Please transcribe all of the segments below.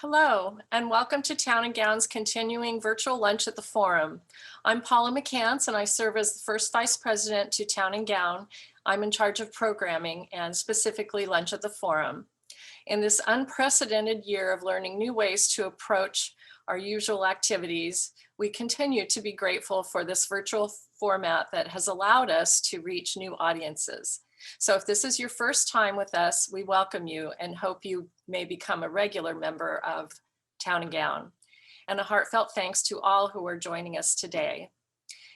Hello, and welcome to Town and Gown's continuing virtual lunch at the Forum. I'm Paula McCants, and I serve as the first vice president to Town and Gown. I'm in charge of programming and specifically lunch at the Forum. In this unprecedented year of learning new ways to approach our usual activities, we continue to be grateful for this virtual format that has allowed us to reach new audiences. So if this is your first time with us, we welcome you and hope you may become a regular member of Town and Gown. And a heartfelt thanks to all who are joining us today.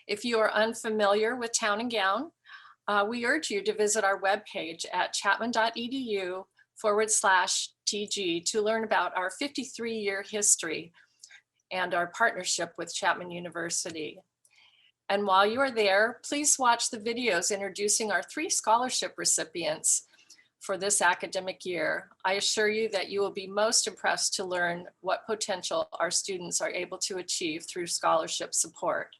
If you are unfamiliar with Town and Gown, we urge you to visit our webpage at chapman.edu/TG to learn about our 53-year history and our partnership with Chapman University. And while you are there, please watch the videos introducing our 3 scholarship recipients for this academic year. I assure you that you will be most impressed to learn what potential our students are able to achieve through scholarship support.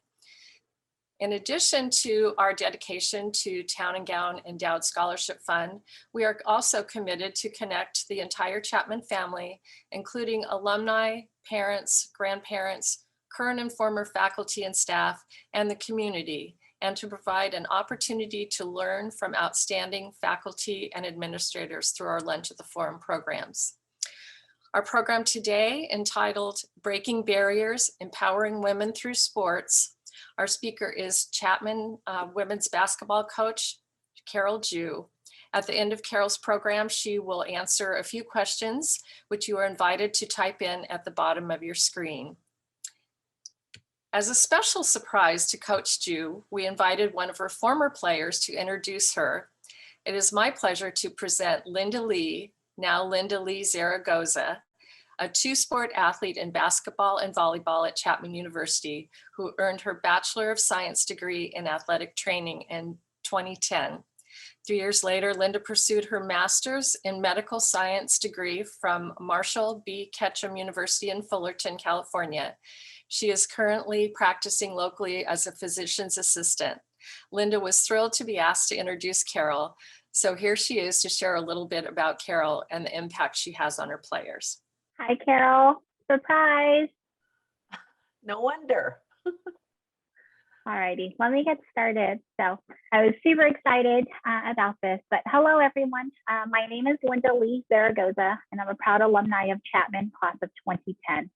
In addition to our dedication to Town and Gown Endowed Scholarship Fund, we are also committed to connect the entire Chapman family, including alumni, parents, grandparents, current and former faculty and staff, and the community, and to provide an opportunity to learn from outstanding faculty and administrators through our Lunch at the Forum programs. Our program today, entitled Breaking Barriers, Empowering Women Through Sports. Our speaker is Chapman women's basketball coach, Carol Jew. At the end of Carol's program, she will answer a few questions, which you are invited to type in at the bottom of your screen. As a special surprise to Coach Jew, we invited one of her former players to introduce her. It is my pleasure to present Linda Lee, now Linda Lee Zaragoza, a 2-sport athlete in basketball and volleyball at Chapman University, who earned her Bachelor of Science degree in athletic training in 2010. 3 years later, Linda pursued her master's in medical science degree from Marshall B. Ketchum University in Fullerton, California. She is currently practicing locally as a physician's assistant. Linda was thrilled to be asked to introduce Carol. So here she is to share a little bit about Carol and the impact she has on her players. Hi, Carol. Surprise. No wonder. All righty, let me get started. So I was super excited about this, but hello, everyone. My name is Linda Lee Zaragoza, and I'm a proud alumni of Chapman, class of 2010.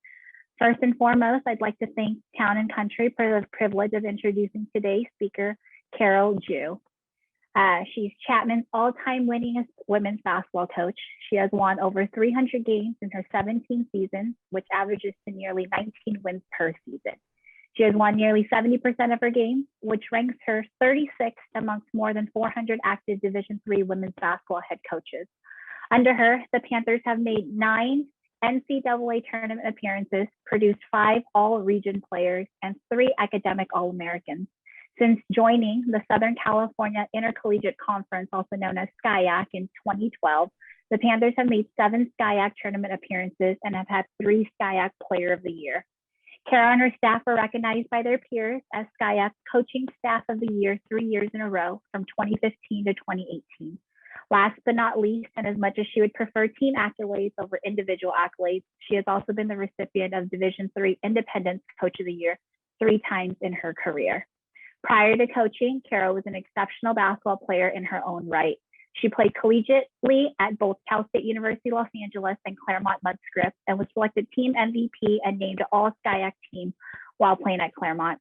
First and foremost, I'd like to thank Town and Country for the privilege of introducing today's speaker, Carol Jew. She's Chapman's all-time winningest women's basketball coach. She has won over 300 games in her 17 seasons, which averages to nearly 19 wins per season. She has won nearly 70% of her games, which ranks her 36th amongst more than 400 active Division III women's basketball head coaches. Under her, the Panthers have made 9 NCAA tournament appearances, produced 5 all-region players, and 3 academic All-Americans. Since joining the Southern California Intercollegiate Conference, also known as SCIAC, in 2012, the Panthers have made 7 SCIAC tournament appearances and have had 3 SCIAC Player of the Year. Carol and her staff were recognized by their peers as SCIAC Coaching Staff of the Year 3 years in a row, from 2015 to 2018. Last but not least, and as much as she would prefer team accolades over individual accolades, she has also been the recipient of Division III Independence Coach of the Year 3 times in her career. Prior to coaching, Carol was an exceptional basketball player in her own right. She played collegiately at both Cal State University Los Angeles and Claremont Mudd-Scripps, and was selected team MVP and named All SCIAC team while playing at Claremont.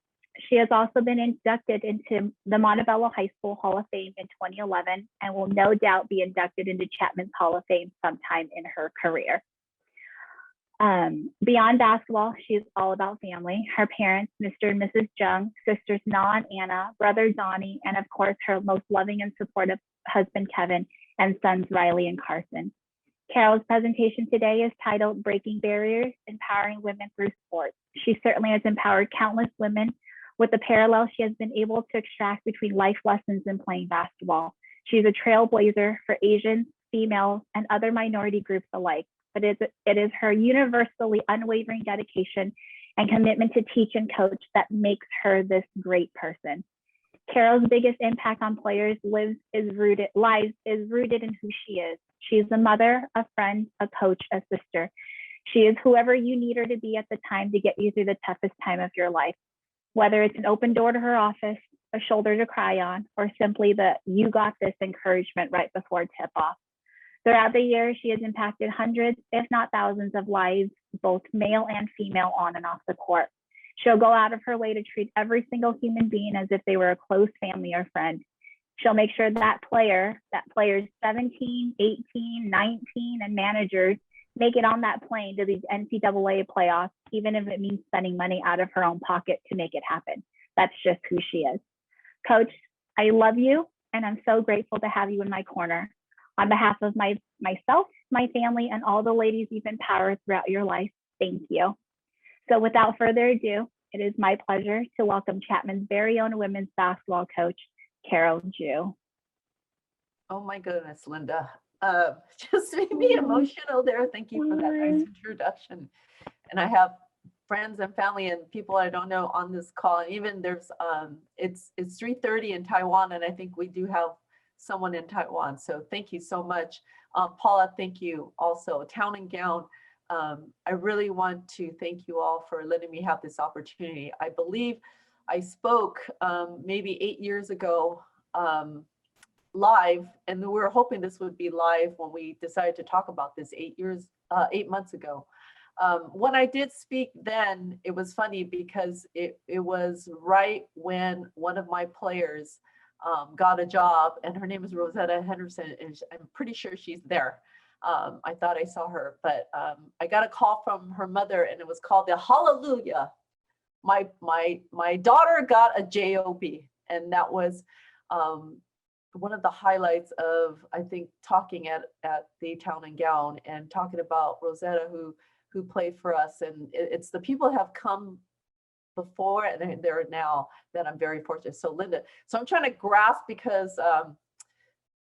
She has also been inducted into the Montebello High School Hall of Fame in 2011 and will no doubt be inducted into Chapman's Hall of Fame sometime in her career. Beyond basketball, she is all about family. Her parents, Mr. and Mrs. Jung, sisters Na and Anna, brother Donnie, and of course, her most loving and supportive husband, Kevin, and sons, Riley and Carson. Carol's presentation today is titled Breaking Barriers, Empowering Women Through Sports. She certainly has empowered countless women with the parallel she has been able to extract between life lessons and playing basketball. She's a trailblazer for Asians, females, and other minority groups alike. But it is her universally unwavering dedication and commitment to teach and coach that makes her this great person. Carol's biggest impact on players is rooted in who she is. She's a mother, a friend, a coach, a sister. She is whoever you need her to be at the time to get you through the toughest time of your life, whether it's an open door to her office, a shoulder to cry on, or simply the "you got this" encouragement right before tip off. Throughout the years, she has impacted hundreds, if not thousands, of lives, both male and female, on and off the court. She'll go out of her way to treat every single human being as if they were a close family or friend. She'll make sure that players 17, 18, 19, and managers make it on that plane to these NCAA playoffs, even if it means spending money out of her own pocket to make it happen. That's just who she is. Coach, I love you, and I'm so grateful to have you in my corner. On behalf of myself, my family, and all the ladies you've empowered throughout your life, thank you. So without further ado, it is my pleasure to welcome Chapman's very own women's basketball coach, Carol Jew. Oh my goodness, Linda. Just made me emotional there. Thank you for that nice introduction. And I have friends and family and people I don't know on this call. And even there's, it's 3:30 in Taiwan, and I think we do have someone in Taiwan. So thank you so much. Paula, thank you also. Town and Gown, I really want to thank you all for letting me have this opportunity. I believe I spoke maybe 8 years ago live, and we were hoping this would be live when we decided to talk about this 8 months ago. When I did speak then, it was funny because it was right when one of my players got a job, and her name is Rosetta Henderson, and I'm pretty sure she's there. I thought I saw her, but I got a call from her mother, and it was called the Hallelujah. My daughter got a job, and that was one of the highlights of, I think, talking at the Town and Gown and talking about Rosetta, who played for us, and it's the people that have come before and there now that I'm very fortunate. So Linda, so I'm trying to grasp because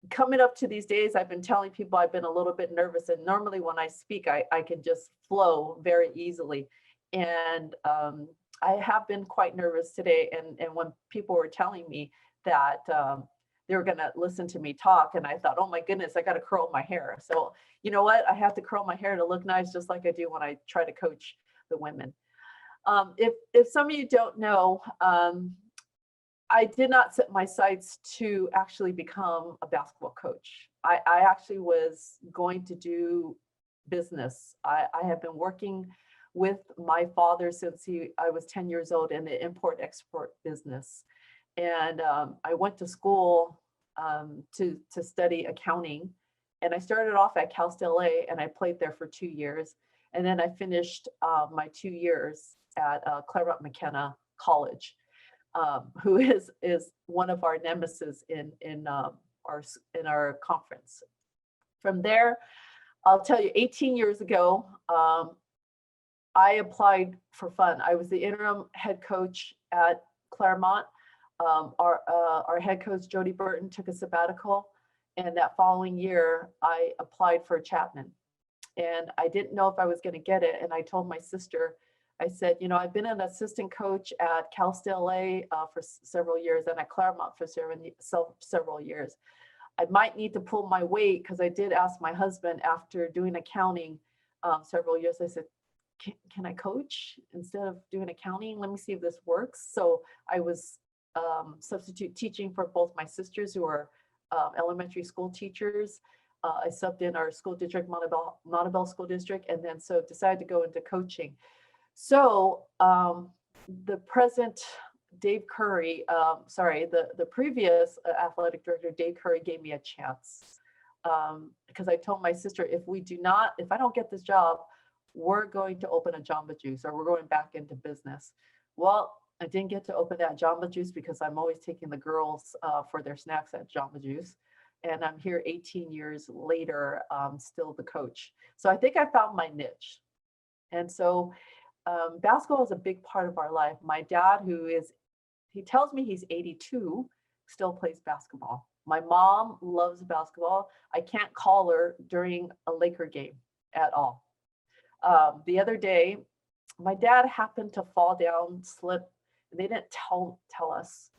coming up to these days, I've been telling people I've been a little bit nervous, and normally when I speak, I can just flow very easily. And I have been quite nervous today. And when people were telling me that they were going to listen to me talk, and I thought, oh my goodness, I got to curl my hair. So you know what? I have to curl my hair to look nice, just like I do when I try to coach the women. If some of you don't know, I did not set my sights to actually become a basketball coach. I actually was going to do business. I have been working with my father since I was 10 years old in the import-export business. And I went to school to study accounting. And I started off at Cal State LA, and I played there for 2 years. And then I finished my 2 years at Claremont McKenna College, who is one of our nemesis in our conference. From there, I'll tell you, 18 years ago, I applied for fun. I was the interim head coach at Claremont. Our head coach, Jody Burton, took a sabbatical. And that following year, I applied for Chapman. And I didn't know if I was going to get it. And I told my sister, I said, you know, I've been an assistant coach at Cal State LA for several years and at Claremont for several years. I might need to pull my weight, because I did ask my husband after doing accounting several years. I said, can I coach instead of doing accounting? Let me see if this works. So I was substitute teaching for both my sisters, who are elementary school teachers. I subbed in our school district, Montebell School District, and then so decided to go into coaching. So the present Dave Curry, the previous athletic director, Dave Curry, gave me a chance, because I told my sister, if I don't get this job, we're going to open a Jamba Juice, or we're going back into business. Well, I didn't get to open that Jamba Juice because I'm always taking the girls for their snacks at Jamba Juice. And I'm here 18 years later, still the coach. So I think I found my niche. And so basketball is a big part of our life. My dad, he tells me he's 82, still plays basketball. My mom loves basketball. I can't call her during a Laker game at all. The other day, my dad happened to fall down, slip, and they didn't tell us,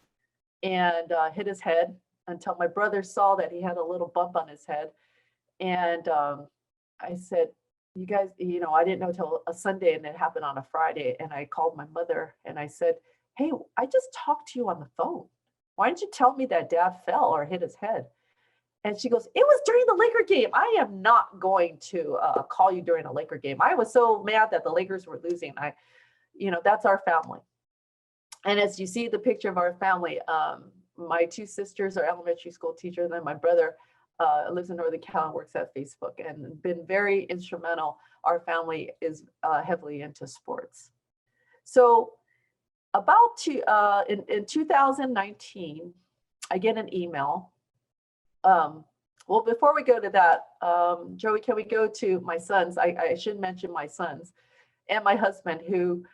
and hit his head until my brother saw that he had a little bump on his head. And I said, you guys, I didn't know till a Sunday, and it happened on a Friday. And I called my mother and I said, hey, I just talked to you on the phone. Why didn't you tell me that dad fell or hit his head? And she goes, it was during the Laker game. I am not going to call you during a Laker game. I was so mad that the Lakers were losing. That's our family. And as you see the picture of our family, my two sisters are elementary school teachers, and then my brother lives in Northern Cal and works at Facebook, and been very instrumental. Our family is heavily into sports. So in 2019, I get an email. Well, before we go to that, Joey, can we go to my sons? I should mention my sons and my husband, who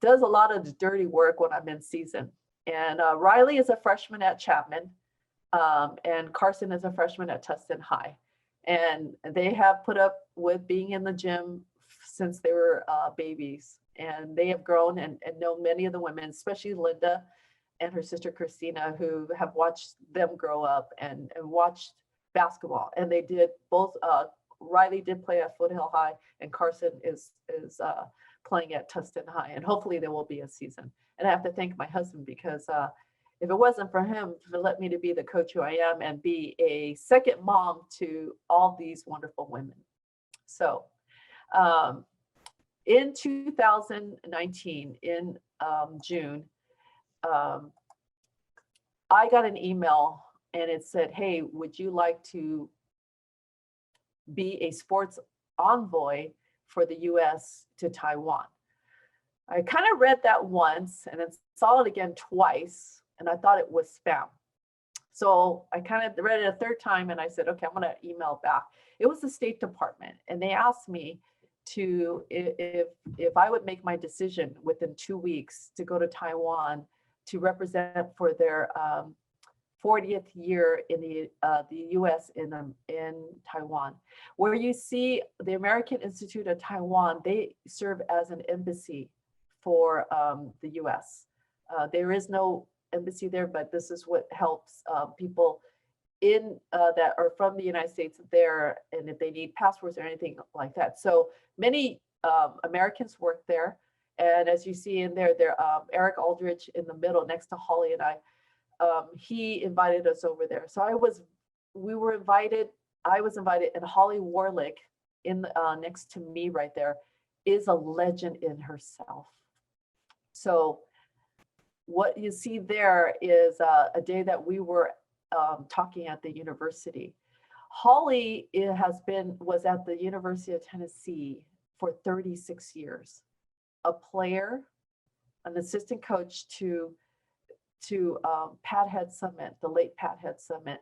does a lot of the dirty work when I'm in season. And Riley is a freshman at Chapman, and Carson is a freshman at Tustin High. And they have put up with being in the gym since they were babies. And they have grown and known many of the women, especially Linda and her sister Christina, who have watched them grow up and watched basketball. And they did both. Riley did play at Foothill High, and Carson is playing at Tustin High. And hopefully there will be a season. And I have to thank my husband, because if it wasn't for him to let me to be the coach who I am and be a second mom to all these wonderful women. So in 2019, in June, I got an email and it said, hey, would you like to be a sports envoy for the US to Taiwan? I kind of read that once and then saw it again twice, and I thought it was spam. So I kind of read it a third time and I said, okay, I'm going to email back. It was the State Department, and they asked me to, if I would make my decision within 2 weeks to go to Taiwan to represent for their 40th year in the U.S. in Taiwan, where you see the American Institute of Taiwan. They serve as an embassy for the U.S. There is no embassy there, but this is what helps people in that are from the United States there, and if they need passports or anything like that. So many Americans work there, and as you see in there, Eric Aldrich in the middle next to Holly and I. He invited us over there. So I was invited, and Holly Warlick in next to me right there is a legend in herself. So what you see there is a day that we were talking at the university. Holly was at the University of Tennessee for 36 years, a player, an assistant coach to Pat Head Summit, the late Pat Head Summit,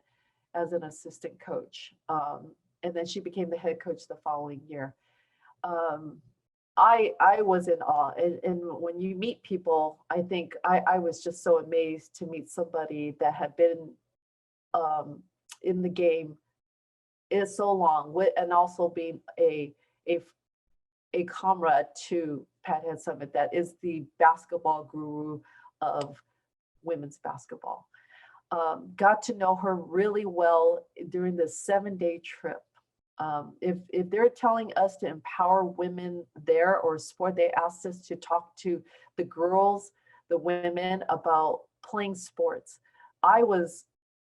as an assistant coach. And then she became the head coach the following year. I was in awe. And when you meet people, I think I was just so amazed to meet somebody that had been in the game is so long, and also being a comrade to Pat Head Summit, that is the basketball guru of women's basketball. Got to know her really well during this 7-day trip. If they're telling us to empower women there or sport, they asked us to talk to the girls, the women, about playing sports. I was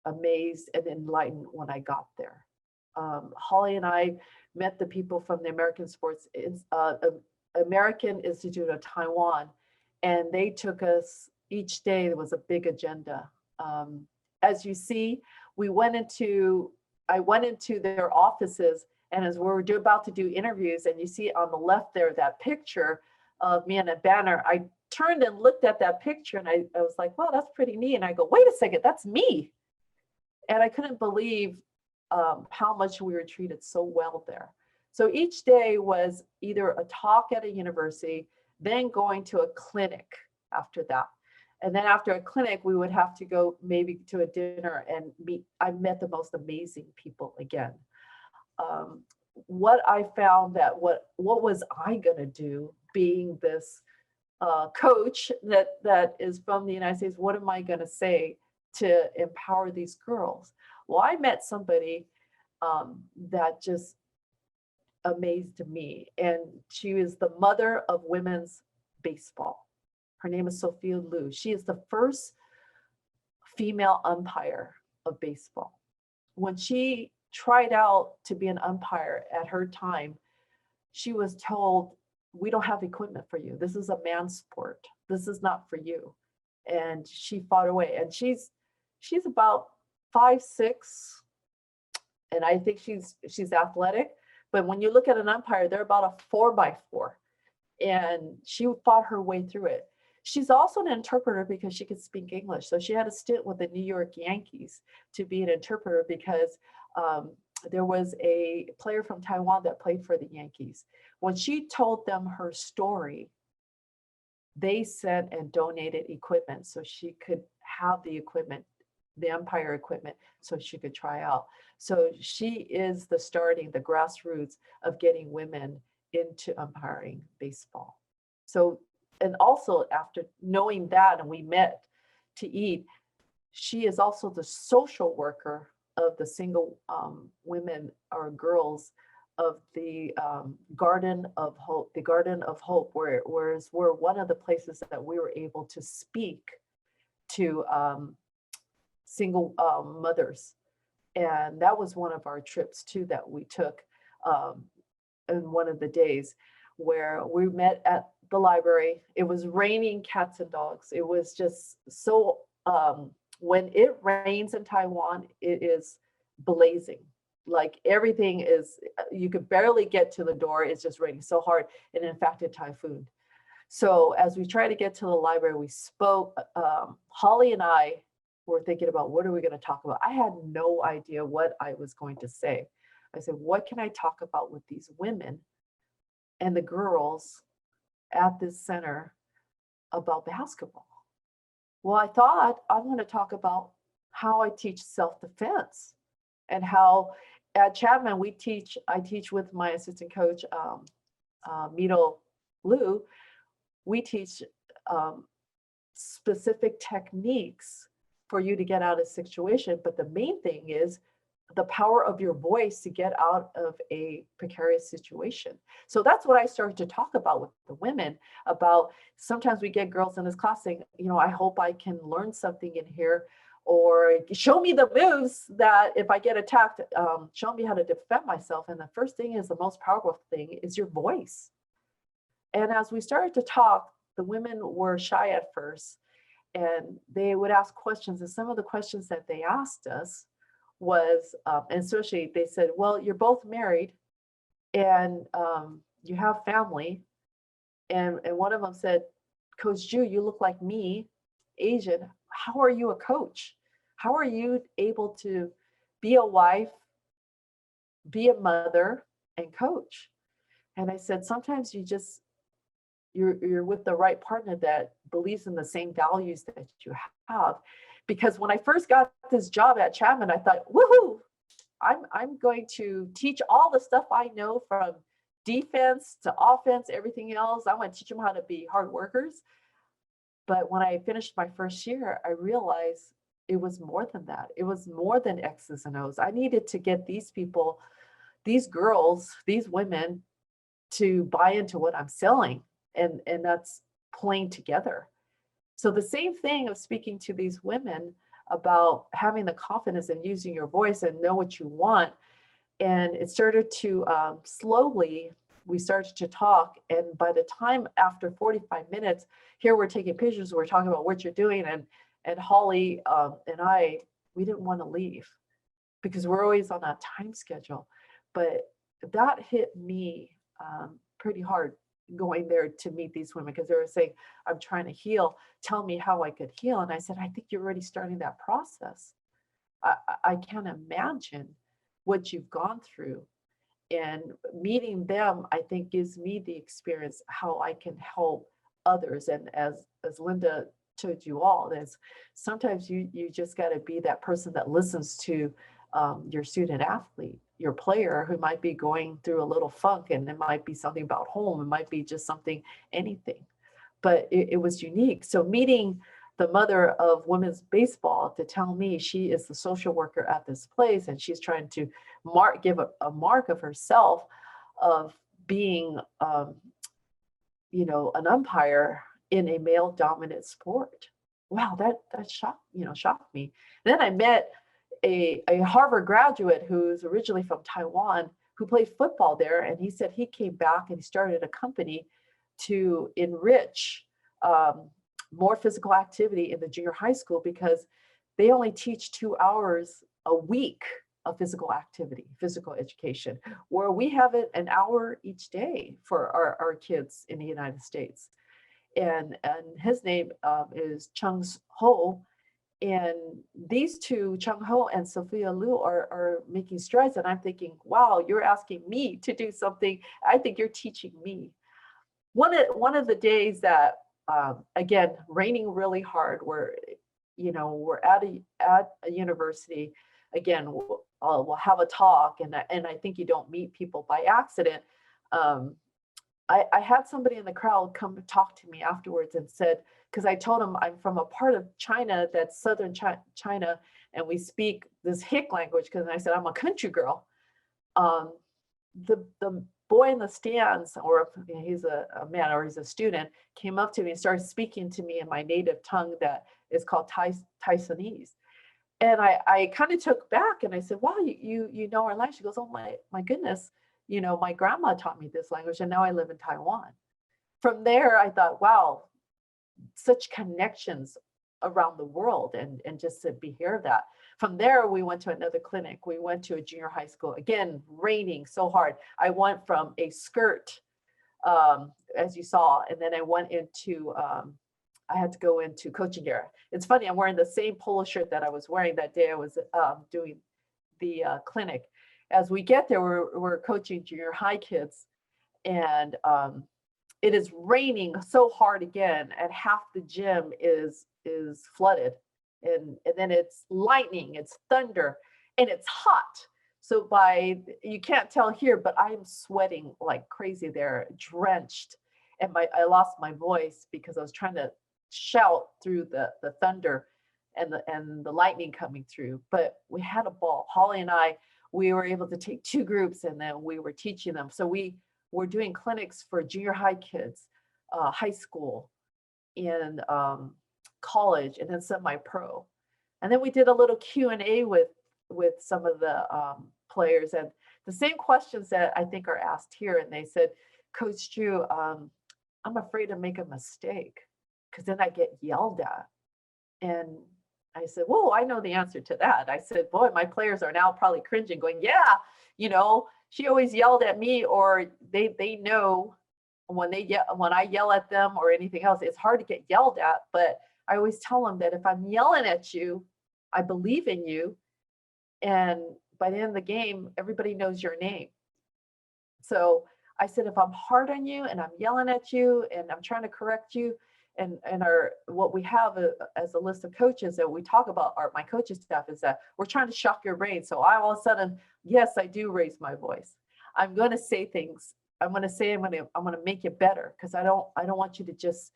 amazed and enlightened when I got there. Holly and I met the people from the American Institute of Taiwan, and they took us each day. There was a big agenda. As you see, I went into their offices, and as we're about to do interviews, and you see on the left there, that picture of me and a banner, I turned and looked at that picture, and I was like, wow, that's pretty neat. And I go, wait a second, that's me. And I couldn't believe how much we were treated so well there. So each day was either a talk at a university, then going to a clinic after that. And then after a clinic, we would have to go maybe to a dinner and meet. I met the most amazing people again. What I found that what was I gonna do, being this coach that is from the United States? What am I gonna say to empower these girls? Well, I met somebody that just amazed me. And she is the mother of women's baseball. Her name is Sophia Liu. She is the first female umpire of baseball. When she tried out to be an umpire at her time, she was told, we don't have equipment for you. This is a man's sport. This is not for you. And she fought away. And she's about 5'6", and I think she's athletic. But when you look at an umpire, they're about a 4x4. And she fought her way through it. She's also an interpreter because she could speak English. So she had a stint with the New York Yankees to be an interpreter because there was a player from Taiwan that played for the Yankees. When she told them her story, they sent and donated equipment so she could have the equipment, the umpire equipment, so she could try out. So she is the grassroots of getting women into umpiring baseball. So, and also after knowing that, and we met to eat, she is also the social worker of the single women or girls of the Garden of Hope. The Garden of Hope, where we're one of the places that we were able to speak to single mothers. And that was one of our trips too that we took in one of the days, where we met at the library. It was raining cats and dogs. It was just so, when it rains in Taiwan, it is blazing. Like everything is, you could barely get to the door. It's just raining so hard. And in fact, a typhoon. So as we try to get to the library, we spoke, Holly and I were thinking about what are we going to talk about? I had no idea what I was going to say. I said, what can I talk about with these women and the girls at this center about basketball? Well, I thought I'm going to talk about how I teach self-defense and how at Chapman I teach with my assistant coach, Mito Liu. We teach specific techniques for you to get out of a situation. But the main thing is the power of your voice to get out of a precarious situation. So that's what I started to talk about with the women about. Sometimes we get girls in this class saying, I hope I can learn something in here, or show me the moves that if I get attacked, show me how to defend myself. And the first thing is, the most powerful thing is your voice. And as we started to talk, the women were shy at first, and they would ask questions. And some of the questions that they asked us was, and especially they said, well, you're both married and you have family. And one of them said, Coach Ju, you look like me, Asian. How are you a coach? How are you able to be a wife, be a mother, and coach? And I said, sometimes you're with the right partner that believes in the same values that you have. Because when I first got this job at Chapman, I thought, woohoo, I'm going to teach all the stuff I know from defense to offense, everything else. I want to teach them how to be hard workers. But when I finished my first year, I realized it was more than that. It was more than X's and O's. I needed to get these people, these girls, these women to buy into what I'm selling. And that's playing together. So the same thing of speaking to these women about having the confidence and using your voice and know what you want. And it started to slowly, we started to talk. And by the time after 45 minutes, here we're taking pictures, we're talking about what you're doing. And Holly and I, we didn't want to leave because we're always on that time schedule. But that hit me pretty hard, going there to meet these women, because they were saying, I'm trying to heal. Tell me how I could heal. And I said, I think you're already starting that process. I can't imagine what you've gone through. And meeting them, I think, gives me the experience how I can help others. And as Linda told you all, is sometimes you just got to be that person that listens to your student athlete, your player who might be going through a little funk, and it might be something about home, it might be just something, anything. But it was unique. So meeting the mother of women's baseball to tell me she is the social worker at this place and she's trying to give a mark of herself of being, an umpire in a male dominant sport. Wow, that shocked me. Then I met a Harvard graduate who's originally from Taiwan who played football there. And he said he came back and he started a company to enrich more physical activity in the junior high school because they only teach 2 hours a week of physical activity, physical education, where we have it an hour each day for our kids in the United States. And his name is Chung Ho. And these two, Chung Ho and Sophia Liu, are making strides. And I'm thinking, wow, you're asking me to do something. I think you're teaching me. One of the days that, again, raining really hard, we're at a university. Again, we'll have a talk, and I think you don't meet people by accident. I had somebody in the crowd come talk to me afterwards and said, because I told him I'm from a part of China that's southern China, and we speak this Hick language, because I said I'm a country girl. The boy in the stands, or he's a man or he's a student, came up to me and started speaking to me in my native tongue that is called Taiwanese. And I kind of took back and I said, wow, you know our language. She goes, oh my goodness, my grandma taught me this language and now I live in Taiwan. From there, I thought, wow, such connections around the world and just to be here of that. From there, we went to another clinic. We went to a junior high school, again, raining so hard. I went from a skirt, as you saw, and then I went into, I had to go into coaching gear. It's funny, I'm wearing the same polo shirt that I was wearing that day I was doing the clinic. As we get there, we're coaching junior high kids, and it is raining so hard again, and half the gym is flooded. And then it's lightning, it's thunder, and it's hot. So you can't tell here, but I'm sweating like crazy there, drenched. And I lost my voice because I was trying to shout through the thunder and the lightning coming through. But we had a ball. Holly and I, we were able to take 2 groups and then we were teaching them. So we were doing clinics for junior high kids, high school, and college, and then semi-pro. And then we did a little Q&A with some of the players, and the same questions that I think are asked here. And they said, Coach Drew, I'm afraid to make a mistake because then I get yelled at. And I said, whoa, I know the answer to that. I said, boy, my players are now probably cringing, going, yeah, she always yelled at me, or they know when I yell at them or anything else, it's hard to get yelled at. But I always tell them that if I'm yelling at you, I believe in you. And by the end of the game, everybody knows your name. So I said, if I'm hard on you and I'm yelling at you and I'm trying to correct you, and what we have as a list of coaches that we talk about, my coaching staff, is that we're trying to shock your brain. So all of a sudden, yes, I do raise my voice. I'm going to say things. I'm going to make you better, because I don't want you to just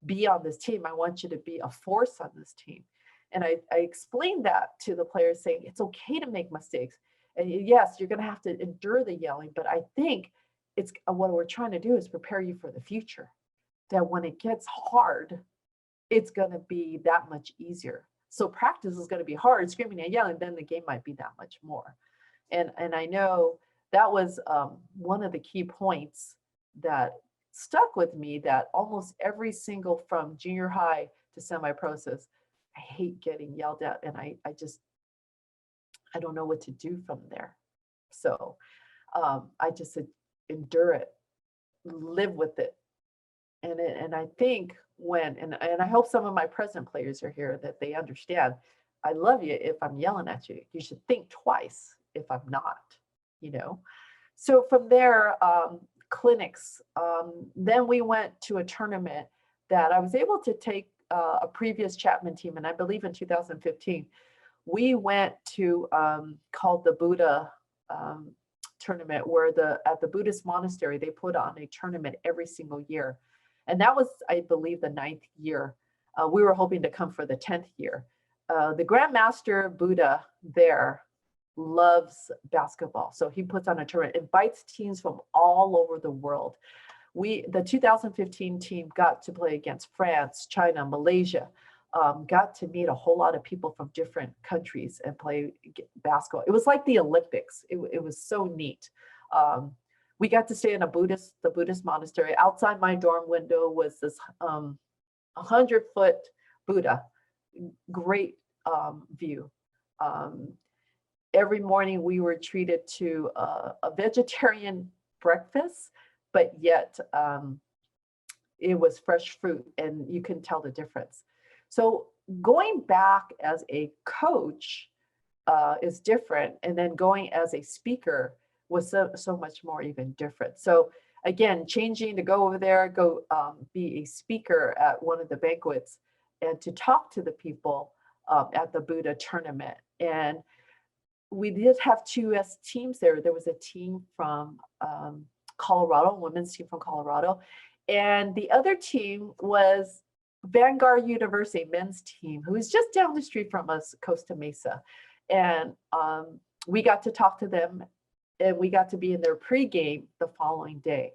be on this team. I want you to be a force on this team. And I explained that to the players, saying it's okay to make mistakes. And yes, you're going to have to endure the yelling, but I think it's what we're trying to do is prepare you for the future, that when it gets hard, it's going to be that much easier. So practice is going to be hard, screaming and yelling, then the game might be that much more. And I know that was one of the key points that stuck with me, that almost every single, from junior high to semi-pro, says, I hate getting yelled at, and I don't know what to do from there. So I just said, endure it, live with it. And I think and I hope some of my present players are here, that they understand, I love you if I'm yelling at you. You should think twice if I'm not, So from there, clinics, then we went to a tournament that I was able to take a previous Chapman team, and I believe in 2015, we went to called the Buddha tournament, where at the Buddhist monastery, they put on a tournament every single year. And that was, I believe, the 9th year. We were hoping to come for the 10th year. The Grandmaster Buddha there loves basketball. So he puts on a tournament, invites teams from all over the world. The 2015 team got to play against France, China, Malaysia, got to meet a whole lot of people from different countries and play basketball. It was like the Olympics. It was so neat. We got to stay in the Buddhist monastery. Outside my dorm window was this 100-foot Buddha, great view. Every morning we were treated to a vegetarian breakfast, but yet it was fresh fruit, and you can tell the difference. So going back as a coach is different, and then going as a speaker was so much more even different. So again, changing to go over there, go be a speaker at one of the banquets, and to talk to the people at the Buddha tournament. And we did have two US teams there. There was a team from Colorado, a women's team from Colorado, and the other team was Vanguard University men's team, who is just down the street from us, Costa Mesa. And we got to talk to them, and we got to be in their pregame the following day.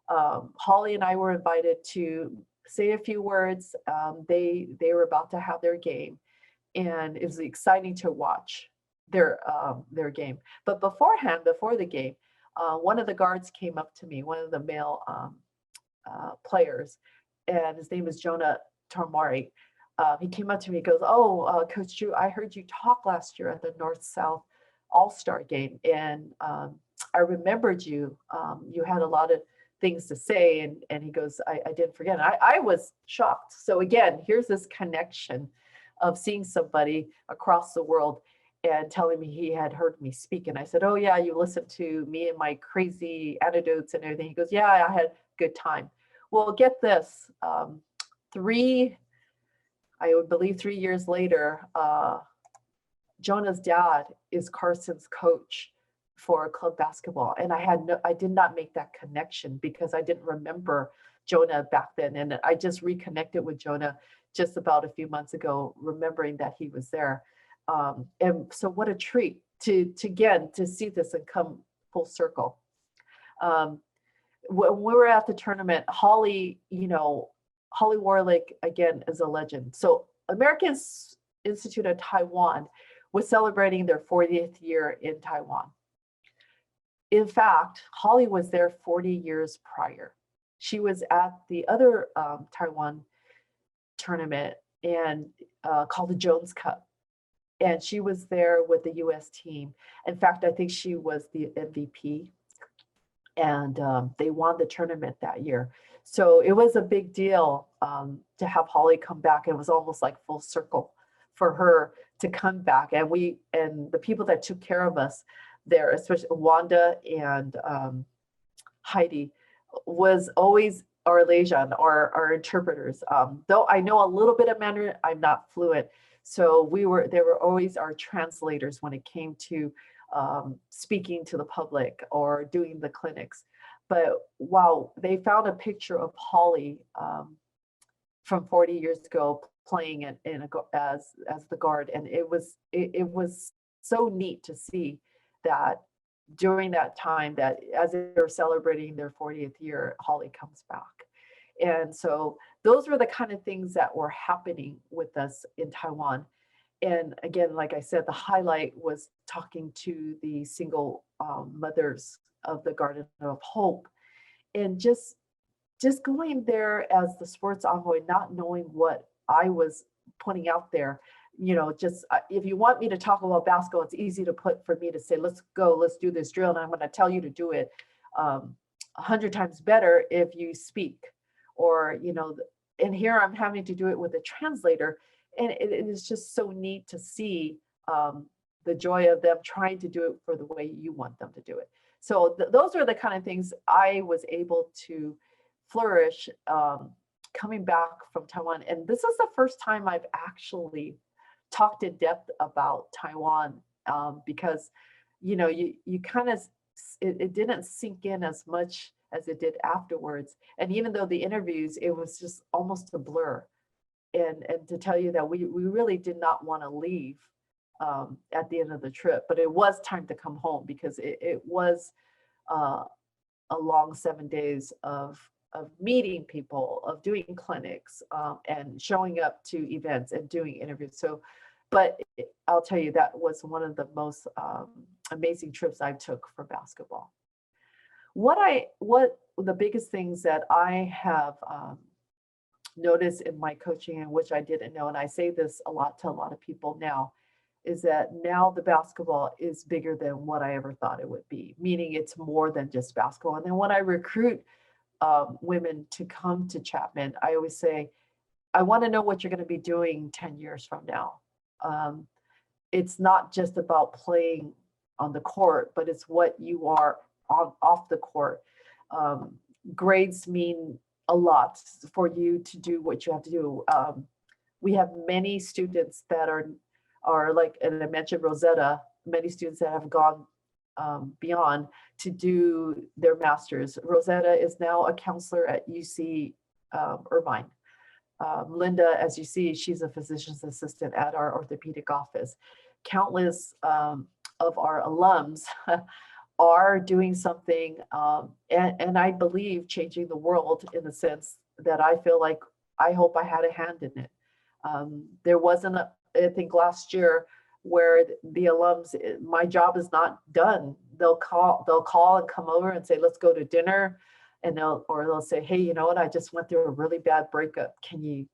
Holly and I were invited to say a few words. They were about to have their game, and it was exciting to watch their game. But beforehand, before the game, one of the guards came up to me, one of the male players, and his name is Jonah Tormari. He came up to me, he goes, "Oh, Coach Drew, I heard you talk last year at the North-South All-Star game, and I remembered you. You had a lot of things to say," and he goes, I didn't forget. And I was shocked. So again, here's this connection of seeing somebody across the world and telling me he had heard me speak. And I said, "Oh yeah, you listened to me and my crazy anecdotes and everything." He goes, "Yeah, I had a good time." Well, get this, I would believe 3 years later, Jonah's dad is Carson's coach for club basketball. And I did not make that connection because I didn't remember Jonah back then. And I just reconnected with Jonah just about a few months ago, remembering that he was there. And so what a treat to again, to see this and come full circle. When we were at the tournament, Holly Warlick, again, is a legend. So American Institute of Taiwan was celebrating their 40th year in Taiwan. In fact, Holly was there 40 years prior. She was at the other Taiwan tournament and called the Jones Cup. And she was there with the US team. In fact, I think she was the MVP. And they won the tournament that year. So it was a big deal to have Holly come back. It was almost like full circle for her to come back. And the people that took care of us there, especially Wanda and Heidi, was always our liaison, our interpreters. Though I know a little bit of Mandarin, I'm not fluent. So they were always our translators when it came to speaking to the public or doing the clinics. But wow, they found a picture of Holly from 40 years ago playing as the guard, and it was so neat to see that during that time, that as they're celebrating their 40th year, Holly comes back. And so those were the kind of things that were happening with us in Taiwan. And again, like I said, the highlight was talking to the single mothers of the Garden of Hope, and just going there as the sports envoy, not knowing what I was putting out there. Just if you want me to talk about basketball, it's easy for me to say, let's go, let's do this drill, and I'm going to tell you to do it 100 times better if you speak, or and here I'm having to do it with a translator. And it is just so neat to see the joy of them trying to do it for the way you want them to do it. So those are the kind of things I was able to flourish coming back from Taiwan. And this is the first time I've actually talked in depth about Taiwan because, you kind of, it didn't sink in as much as it did afterwards. And even though the interviews, it was just almost a blur. And to tell you that we really did not want to leave at the end of the trip, but it was time to come home because it was uh, a long 7 days of meeting people, of doing clinics, and showing up to events and doing interviews. So, but I'll tell you, that was one of the most amazing trips I took for basketball. What the biggest things that I have noticed in my coaching, and which I didn't know, and I say this a lot to a lot of people now, is that now the basketball is bigger than what I ever thought it would be, meaning it's more than just basketball. And then when I recruit women to come to Chapman, I always say, I want to know what you're going to be doing 10 years from now. It's not just about playing on the court, but it's what you are off the court. Grades mean a lot for you to do what you have to do. We have many students that are like, and I mentioned Rosetta, many students that have gone beyond to do their master's. Rosetta is now a counselor at UC Irvine. Linda, as you see, she's a physician's assistant at our orthopedic office. Countless of our alums are doing something, and I believe changing the world, in the sense that I feel like I hope I had a hand in it. There wasn't, I think last year, where the alums, my job is not done. They'll call and come over and say, let's go to dinner. And they'll say, hey, you know what? I just went through a really bad breakup. Can we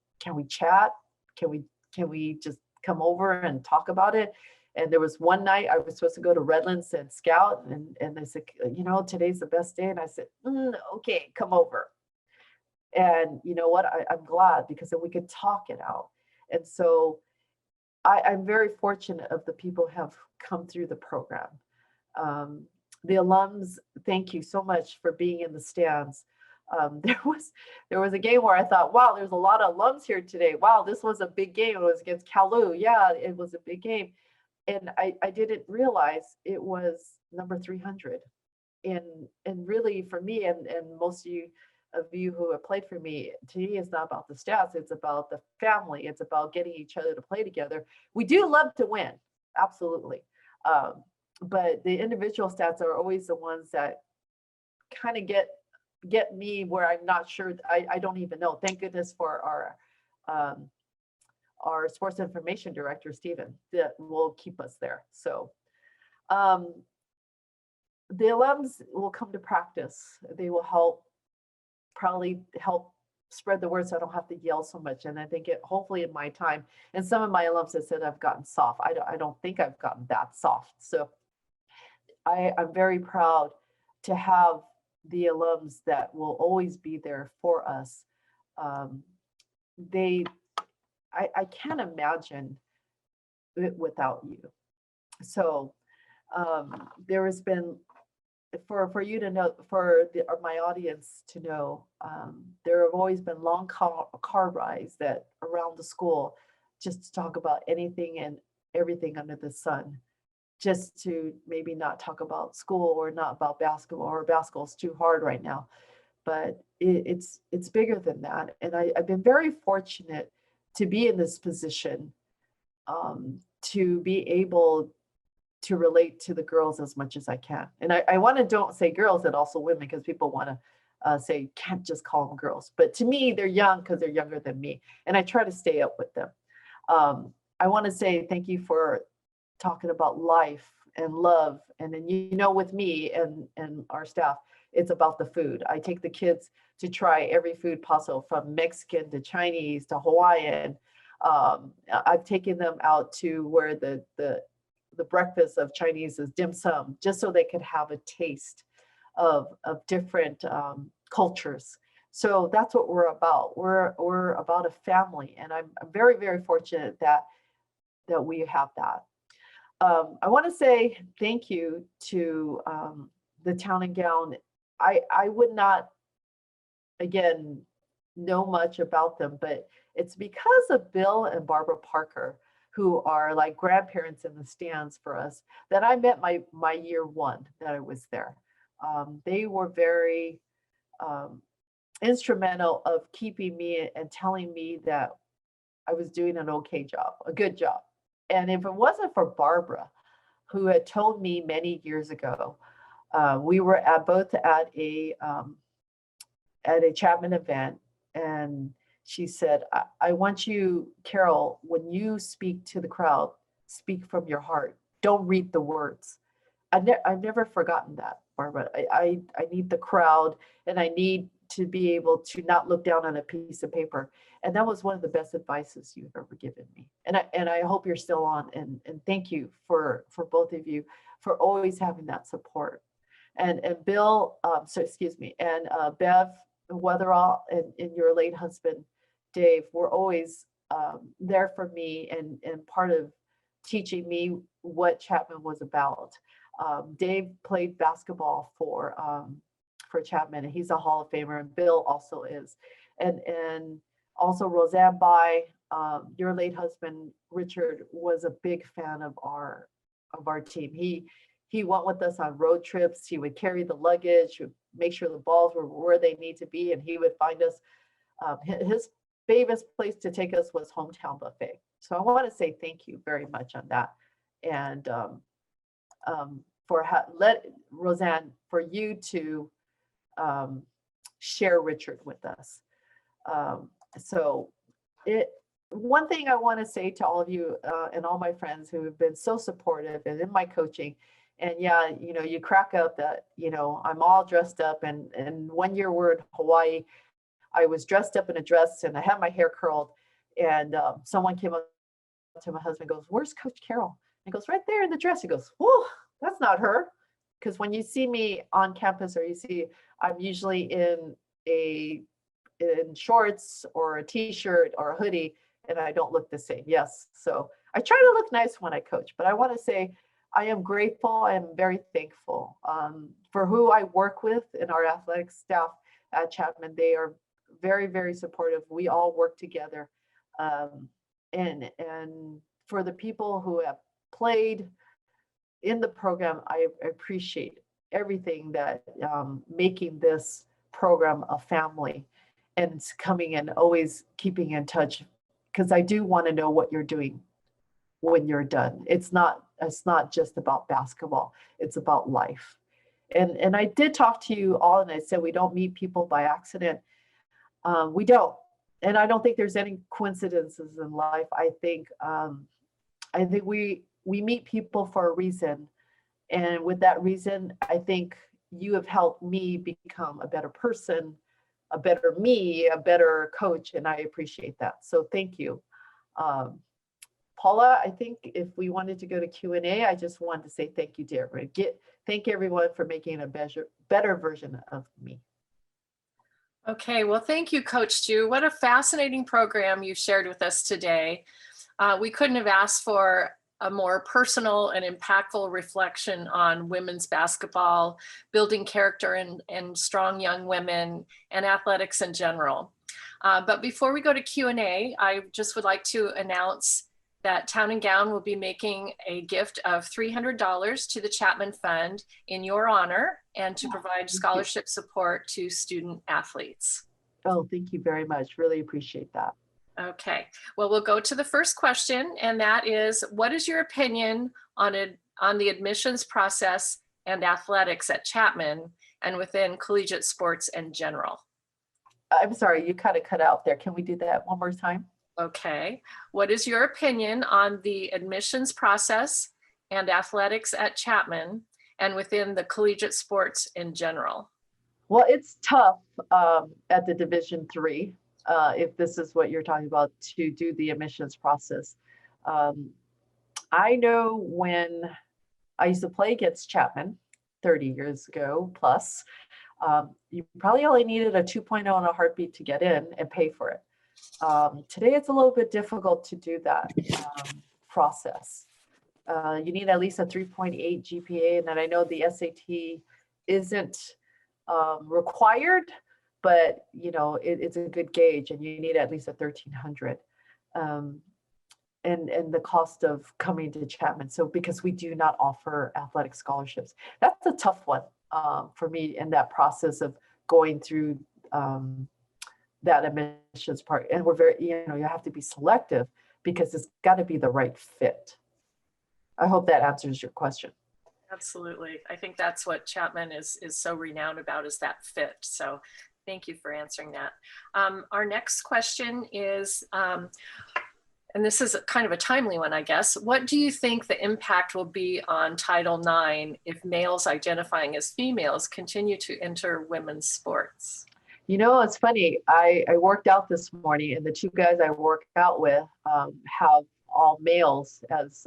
chat? Can we just come over and talk about it? And there was one night I was supposed to go to Redlands and scout, and they said, you know, today's the best day. And I said, okay, come over. And you know what? I'm glad, because then we could talk it out. And so I'm very fortunate of the people who have come through the program. The alums, thank you so much for being in the stands. There was a game where I thought, wow, there's a lot of alums here today. Wow, this was a big game. It was against Kalu. Yeah, it was a big game. And I didn't realize it was number 300. And really for me, and most of you who have played for me, to me, it's not about the stats. It's about the family. It's about getting each other to play together. We do love to win, absolutely. But the individual stats are always the ones that kind of get me where I'm not sure. I don't even know. Thank goodness for our sports information director, Stephen, that will keep us there. So the alums will come to practice. They will probably help spread the word so I don't have to yell so much. And I think hopefully in my time, and some of my alums have said I've gotten soft. I don't think I've gotten that soft. So I'm very proud to have the alums that will always be there for us. I can't imagine it without you. So there has been, for you to know, for my audience to know, there have always been long car rides that around the school, just to talk about anything and everything under the sun, just to maybe not talk about school or not about basketball, or basketball's too hard right now. But it's bigger than that. And I've been very fortunate to be in this position, to be able to relate to the girls as much as I can. And I want to don't say girls, and also women, because people want to say, can't just call them girls. But to me, they're young because they're younger than me. And I try to stay up with them. I want to say thank you for talking about life and love. And then, you know, with me and our staff, it's about the food. I take the kids to try every food possible, from Mexican to Chinese to Hawaiian. I've taken them out to where the breakfast of Chinese is dim sum, just so they could have a taste of different cultures. So that's what we're about. We're about a family, and I'm very, very fortunate that we have that. I want to say thank you to the Town and Gown. I would not, again, know much about them, but it's because of Bill and Barbara Parker, who are like grandparents in the stands for us, that I met my year one that I was there. They were very instrumental of keeping me and telling me that I was doing an okay job, a good job. And if it wasn't for Barbara, who had told me many years ago, we were both at a Chapman event, and she said, I want you, Carol, when you speak to the crowd, speak from your heart. Don't read the words. I've never forgotten that, Barbara. I need the crowd, and I need to be able to not look down on a piece of paper. And that was one of the best advices you've ever given me. And I hope you're still on. And thank you for both of you for always having that support. And Bill, and Bev Weatherall and your late husband, Dave, were always there for me and part of teaching me what Chapman was about. Dave played basketball for Chapman, and he's a Hall of Famer, and Bill also is. And also Roseanne Bai, your late husband, Richard, was a big fan of our team. He went with us on road trips. He would carry the luggage, would make sure the balls were where they need to be, and he would find us. His favorite place to take us was Hometown Buffet. So I want to say thank you very much on that. And let Roseanne, for you to share Richard with us. One thing I want to say to all of you and all my friends who have been so supportive and in my coaching, and yeah, you crack up that, I'm all dressed up, and 1 year we're in Hawaii, I was dressed up in a dress and I had my hair curled, and someone came up to my husband and goes, "Where's Coach Carol?" And he goes, "Right there in the dress." He goes, "Whoa, that's not her." Because when you see me on campus, or you see, I'm usually in shorts or a t-shirt or a hoodie, and I don't look the same. Yes. So I try to look nice when I coach, but I want to say I am grateful. I am very thankful for who I work with in our athletics staff at Chapman. They are very, very supportive. We all work together. And for the people who have played in the program, I appreciate everything that making this program a family and coming and always keeping in touch, because I do want to know what you're doing when you're done. It's not just about basketball, it's about life. And I did talk to you all, and I said we don't meet people by accident. We don't. And I don't think there's any coincidences in life. I think we meet people for a reason. And with that reason, I think you have helped me become a better person, a better me, a better coach, and I appreciate that. So thank you. Paula, I think if we wanted to go to Q&A, I just wanted to say thank you to everyone. Thank everyone for making a better version of me. Okay, well, thank you, Coach Ju. What a fascinating program you shared with us today. We couldn't have asked for a more personal and impactful reflection on women's basketball, building character and strong young women, and athletics in general. But before we go to Q&A, I just would like to announce that Town and Gown will be making a gift of $300 to the Chapman Fund in your honor, and to provide scholarship support to student athletes. Oh, thank you very much. Really appreciate that. Okay, well, we'll go to the first question, and that is, what is your opinion on the admissions process and athletics at Chapman and within collegiate sports in general? I'm sorry, you kind of cut out there. Can we do that one more time? Okay, what is your opinion on the admissions process and athletics at Chapman and within the collegiate sports in general? Well, it's tough at the Division III, if this is what you're talking about, to do the admissions process. I know when I used to play against Chapman 30 years ago plus, you probably only needed a 2.0 and a heartbeat to get in and pay for it. Today, it's a little bit difficult to do that process. You need at least a 3.8 GPA, and then I know the SAT isn't required, but it's a good gauge, and you need at least a 1300. And the cost of coming to Chapman. So because we do not offer athletic scholarships, that's a tough one for me in that process of going through that admissions part. And we're very, you have to be selective because it's got to be the right fit. I hope that answers your question. Absolutely. I think that's what Chapman is so renowned about, is that fit. So thank you for answering that. Our next question is, and this is kind of a timely one, I guess. What do you think the impact will be on Title IX if males identifying as females continue to enter women's sports? You know, it's funny. I worked out this morning, and the two guys I work out with have all males as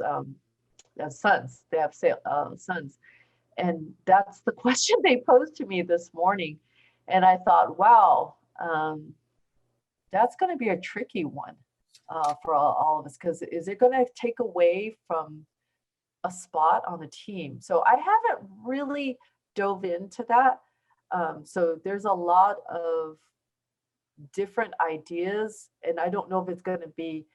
sons. They have sons, and that's the question they posed to me this morning. And I thought, wow, that's going to be a tricky one for all of us, because is it going to take away from a spot on the team? So I haven't really dove into that. So there's a lot of different ideas, and I don't know if it's going to be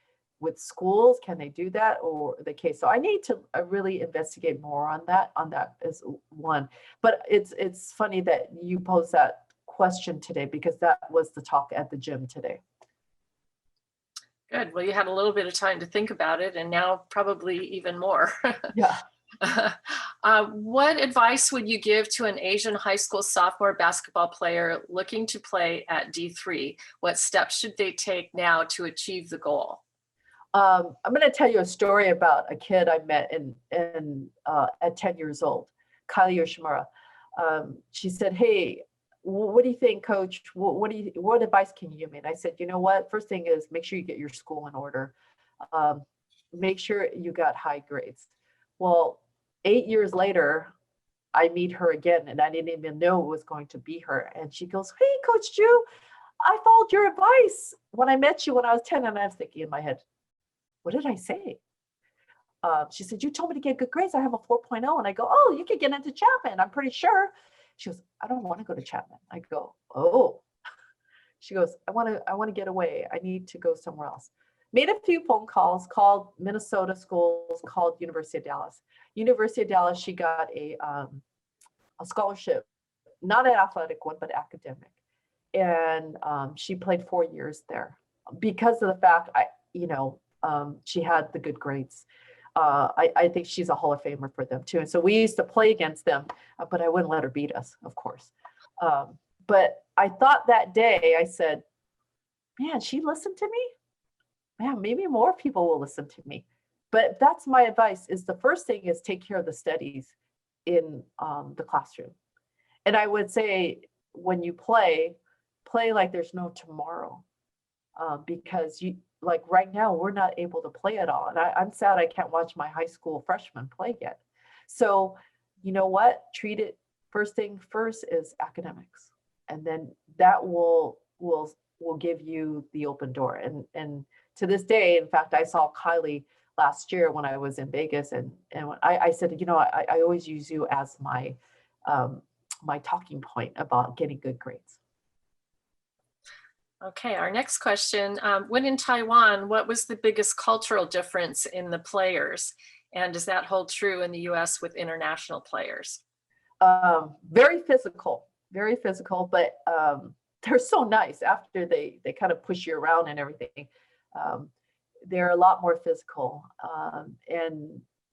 with schools, can they do that, or the case. So I need to really investigate more on that as one. But it's funny that you posed that question today, because that was the talk at the gym today. Good. Well, you had a little bit of time to think about it, and now probably even more. Yeah. What advice would you give to an Asian high school sophomore basketball player looking to play at D3? What steps should they take now to achieve the goal? I'm going to tell you a story about a kid I met at 10 years old, Kylie Yoshimura. She said, "Hey, what do you think, coach? What advice can you give me?" And I said, "You know what? First thing is make sure you get your school in order. Make sure you got high grades." Well, 8 years later, I meet her again, and I didn't even know it was going to be her. And she goes, "Hey, Coach Ju, I followed your advice when I met you when I was 10. And I was thinking in my head, what did I say? She said, "You told me to get good grades. I have a 4.0. And I go, "Oh, you could get into Chapman, I'm pretty sure." She goes, "I don't want to go to Chapman." I go, "Oh." She goes, I want to get away. I need to go somewhere else." Made a few phone calls, called Minnesota schools, called University of Dallas. University of Dallas, she got a scholarship, not an athletic one, but academic. And she played 4 years there because of the fact she had the good grades. I think she's a Hall of Famer for them too. And so we used to play against them, but I wouldn't let her beat us, of course. But I thought that day, I said, man, she listened to me. Man, maybe more people will listen to me. But that's my advice, is the first thing is take care of the studies in the classroom. And I would say when you play like there's no tomorrow, because like right now, we're not able to play at all. And I'm sad I can't watch my high school freshmen play yet. So you know what? Treat it, first thing first is academics. And then that will give you the open door. And to this day, in fact, I saw Kylie last year when I was in Vegas, and when I said, I always use you as my my talking point about getting good grades. Okay, our next question. When in Taiwan, what was the biggest cultural difference in the players? And does that hold true in the US with international players? Very physical, but they're so nice after they kind of push you around and everything. They're a lot more physical.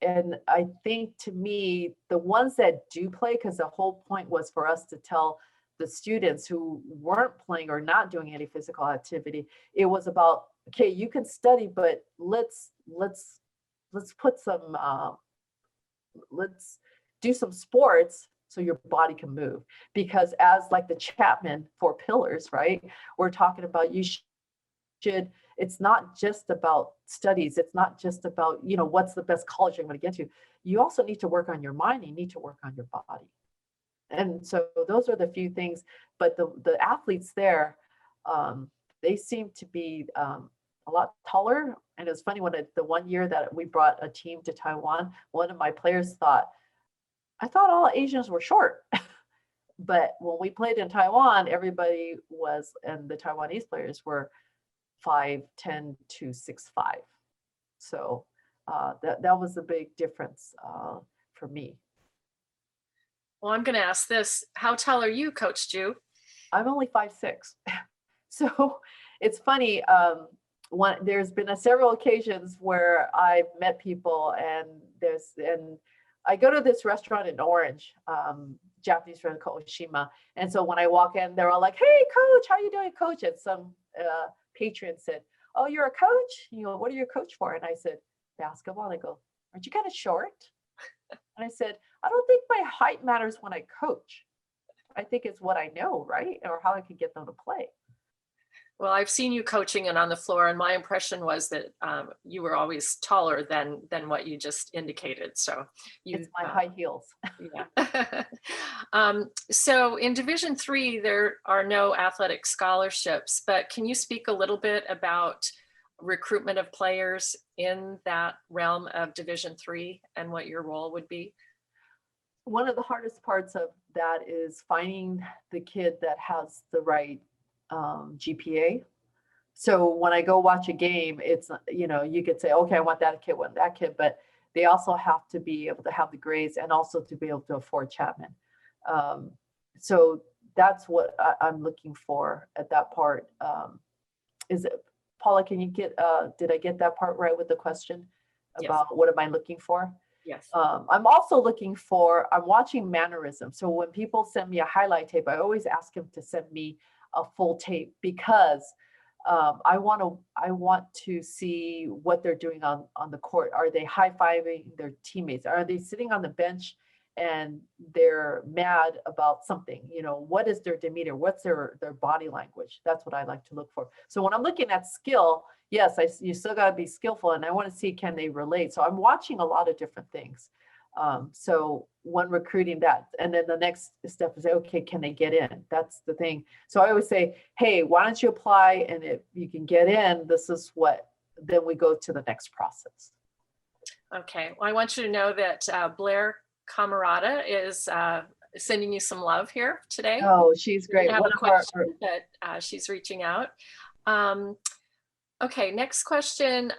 And I think, to me, the ones that do play, because the whole point was for us to tell the students who weren't playing or not doing any physical activity, it was about, okay, you can study, but let's put some let's do some sports so your body can move. Because as like the Chapman 4 pillars, right, we're talking about, you should, it's not just about studies, it's not just about what's the best college you're going to get to. You also need to work on your mind, you need to work on your body. And so those are the few things. But the athletes there, they seem to be a lot taller. And it was funny, when the one year that we brought a team to Taiwan, one of my players thought, I thought all Asians were short. But when we played in Taiwan, everybody was, and the Taiwanese players were 5'10" to 6'5". So that was a big difference for me. Well, I'm going to ask this. How tall are you, Coach Ju? I'm only 5'6". So it's funny. there's been several occasions where I've met people, and I go to this restaurant in Orange, Japanese restaurant called Oshima. And so when I walk in, they're all like, "Hey, coach, how you doing, coach?" And some patron said, "Oh, you're a coach? You know, what are you a coach for?" And I said, "Basketball." And they go, "Aren't you kind of short?" And I said, "I don't think my height matters when I coach. I think it's what I know, right? Or how I can get them to play." Well, I've seen you coaching and on the floor, and my impression was that you were always taller than what you just indicated. So It's my high heels. yeah. So in Division III, there are no athletic scholarships, but can you speak a little bit about recruitment of players in that realm of Division III and what your role would be? One of the hardest parts of that is finding the kid that has the right GPA. So when I go watch a game, it's, you know, you could say, okay, I want that kid, but they also have to be able to have the grades and also to be able to afford Chapman. So that's what I'm looking for at that part. Is it, Paula, can you get, did I get that part right with the question about Yes. what am I looking for? Yes. I'm also looking for, I'm watching mannerisms. So when people send me a highlight tape, I always ask them to send me a full tape, because I want to see what they're doing on the court. Are they high-fiving their teammates? Are they sitting on the bench and they're mad about something? You know, what is their demeanor? What's their body language? That's what I like to look for. So when I'm looking at skill, yes, you still got to be skillful, and I want to see, can they relate? So I'm watching a lot of different things. So when recruiting that, and then the next step is, okay, can they get in? That's the thing. So I always say, hey, why don't you apply? And if you can get in, this is what, then we go to the next process. Okay. Well, I want you to know that Blair Camarada is sending you some love here today. Oh, she's great. Have One a of our, question, but she's reaching out. Okay, next question.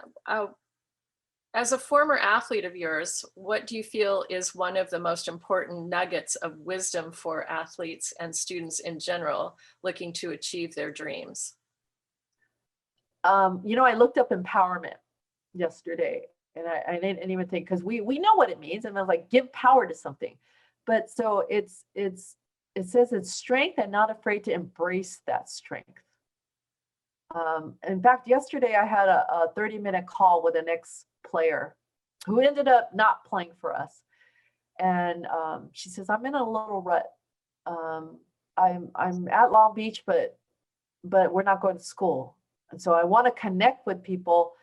As a former athlete of yours, what do you feel is one of the most important nuggets of wisdom for athletes and students in general looking to achieve their dreams? you know, I looked up empowerment yesterday, and I didn't even think, because we know what it means, and I was like, give power to something. But so it says it's strength and not afraid to embrace that strength. In fact, yesterday I had a 30-minute call with an ex-player who ended up not playing for us. And she says, I'm in a little rut. I'm at Long Beach, but we're not going to school. And so I want to connect with people.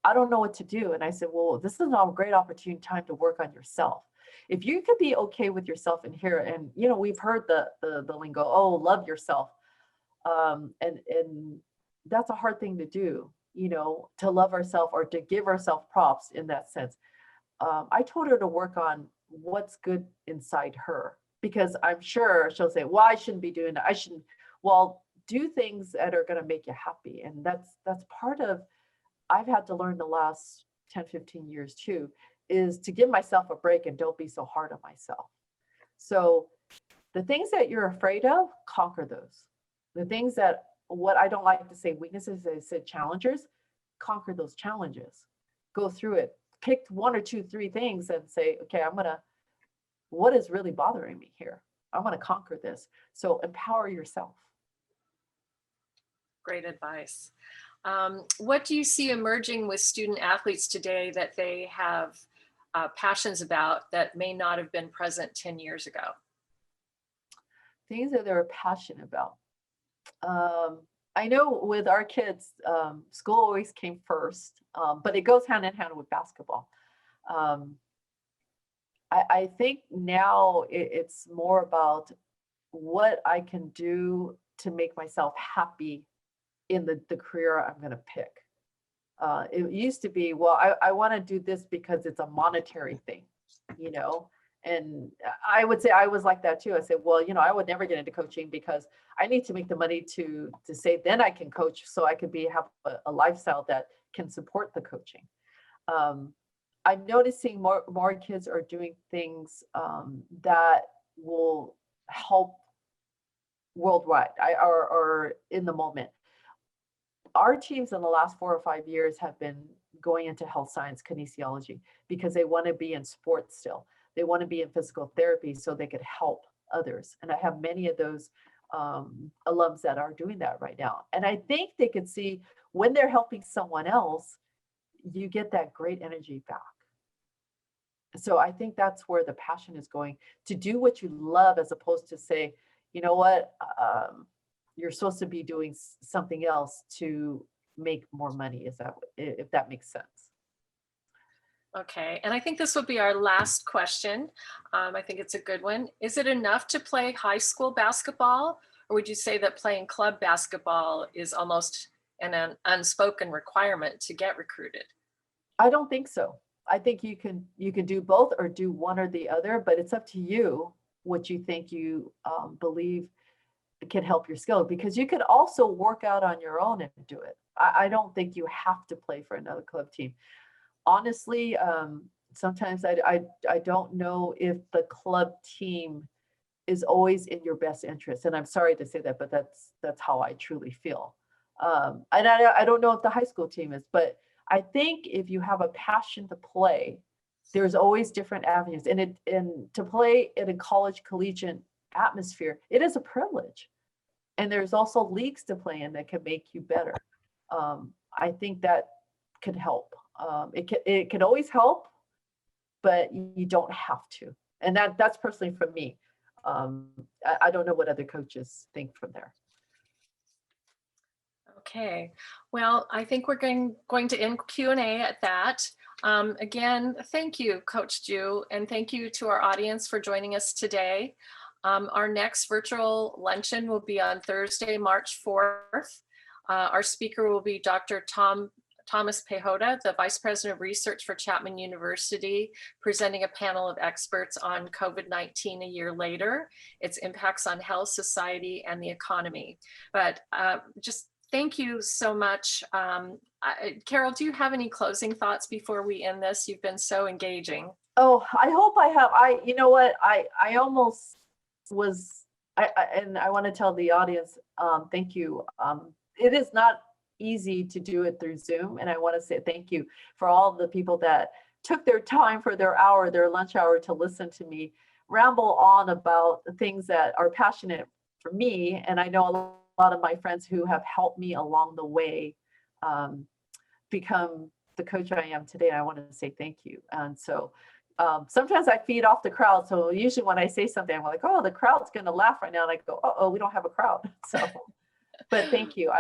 I don't know what to do. And I said, well, this is a great opportunity time to work on yourself. If you could be okay with yourself in here, and you know, we've heard the lingo, oh, love yourself. And that's a hard thing to do, you know, to love ourselves or to give ourselves props in that sense. I told her to work on what's good inside her, because I'm sure she'll say, well, I shouldn't be doing that. I shouldn't. Well, do things that are going to make you happy. And that's part of, I've had to learn the last 10, 15 years too, is to give myself a break and don't be so hard on myself. So the things that you're afraid of, conquer those. The things that, what I don't like to say weaknesses, I said challenges, conquer those challenges. Go through it. Pick 1 or 2, 3 things and say, okay, what is really bothering me here? I want to conquer this. So empower yourself. Great advice. What do you see emerging with student athletes today that they have passions about that may not have been present 10 years ago? Things that they're passionate about. I know with our kids, school always came first, but it goes hand in hand with basketball. I think now it's more about what I can do to make myself happy in the career I'm going to pick. It used to be, well, I want to do this because it's a monetary thing, you know, and I would say I was like that too. I said, well, you know, I would never get into coaching because I need to make the money to say, then I can coach, so I could have a lifestyle that can support the coaching. I'm noticing more kids are doing things that will help worldwide or in the moment. our teams in the last 4 or 5 years have been going into health science kinesiology because they want to be in sports still. They want to be in physical therapy so they could help others. And I have many of those alums that are doing that right now. And I think they could see when they're helping someone else, you get that great energy back. So I think that's where the passion is going, to do what you love as opposed to say, you know what, you're supposed to be doing something else to make more money. Is that, if that makes sense? Okay, and I think this would be our last question. I think it's a good one. Is it enough to play high school basketball, or would you say that playing club basketball is almost an unspoken requirement to get recruited? I don't think so. I think you can do both or do one or the other, but it's up to you what you think you believe can help your skill, because you could also work out on your own and do it. I don't think you have to play for another club team. Honestly, sometimes I don't know if the club team is always in your best interest. And I'm sorry to say that, but that's how I truly feel. And I don't know if the high school team is, but I think if you have a passion to play, there's always different avenues. And to play in a college collegiate atmosphere, it is a privilege. And there's also leagues to play in that can make you better. I think that could help. It can always help, but you don't have to. And that's personally from me. I don't know what other coaches think from there. Okay, well, I think we're going to end Q&A at that. Again, thank you, Coach Ju, and thank you to our audience for joining us today. Our next virtual luncheon will be on Thursday, March 4th. Our speaker will be Dr. Thomas Pehota, the Vice President of Research for Chapman University, presenting a panel of experts on COVID-19 a year later, its impacts on health, society, and the economy. But just thank you so much. Carol, do you have any closing thoughts before we end this? You've been so engaging. Oh, I hope I have. You know what, I almost was, and I want to tell the audience, thank you. It is not easy to do it through Zoom. And I want to say thank you for all the people that took their time for their lunch hour to listen to me ramble on about the things that are passionate for me. And I know a lot of my friends who have helped me along the way become the coach I am today. And I want to say thank you. And so sometimes I feed off the crowd. So usually when I say something, I'm like, oh, the crowd's going to laugh right now. And I go, oh, we don't have a crowd. So, but thank you.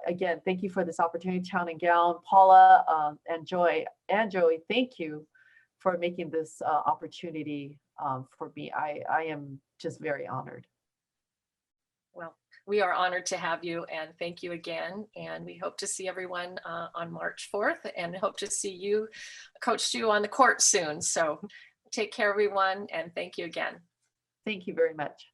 Again, thank you for this opportunity, Town and Gown, Paula, and Joy, and Joey. Thank you for making this opportunity for me. I am just very honored. Well, we are honored to have you, and thank you again. And we hope to see everyone on March 4th, and hope to see you, Coach Ju, on the court soon. So take care, everyone, and thank you again. Thank you very much.